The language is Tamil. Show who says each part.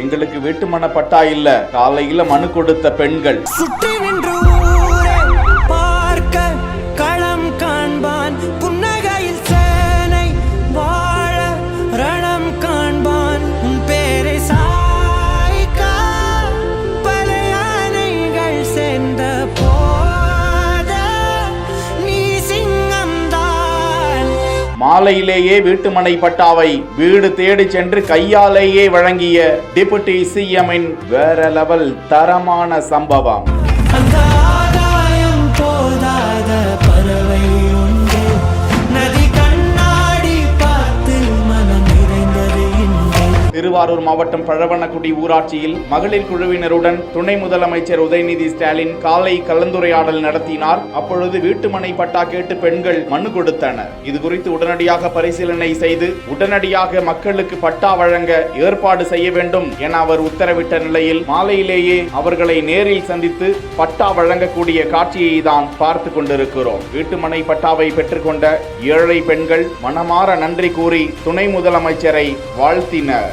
Speaker 1: எங்களுக்கு வீட்டுமன பட்டா இல்ல, காலையில மனு கொடுத்த பெண்கள்.
Speaker 2: சுற்றி நின்று பார்க்க களம் காண்பான், புன்னகையில் சேனை வாழ ரணம் காண்பான், உன் பேரை சாய்க்க பல யானைகள் சேர்ந்த போத நீ சிங்கம்தான்.
Speaker 1: மாலையிலேயே வீட்டுமனை பட்டாவை வீடு தேடி சென்று கையாலேயே வழங்கிய டெபுட்டி சிஎம்மின் வேற லெவல் தரமான சம்பவம்.
Speaker 2: அந்த ஆகாயம் போதாத பறவை உண்டு, நதி கண்ணாடி பார்த்து மனம் நிறைந்தது இன்று.
Speaker 1: திருவாரூர் மாவட்டம் பழவனக்குடி ஊராட்சியில் மகளிர் குழுவினருடன் துணை முதலமைச்சர் உதயநிதி ஸ்டாலின் காலை கலந்துரையாடல் நடத்தினார். அப்பொழுது வீட்டுமனை பட்டா கேட்டு பெண்கள் மனு கொடுத்தனர். இது குறித்து உடனடியாக பரிசீலனை செய்து உடனடியாக மக்களுக்கு பட்டா வழங்க ஏற்பாடு செய்ய வேண்டும் என அவர் உத்தரவிட்ட நிலையில் மாலையிலேயே அவர்களை நேரில் சந்தித்து பட்டா வழங்கக்கூடிய காட்சியை தான் பார்த்து கொண்டிருக்கிறோம். வீட்டுமனை பட்டாவை பெற்றுக்கொண்ட ஏழை பெண்கள் மனமாற நன்றி கூறி துணை முதலமைச்சரை வாழ்த்தினர்.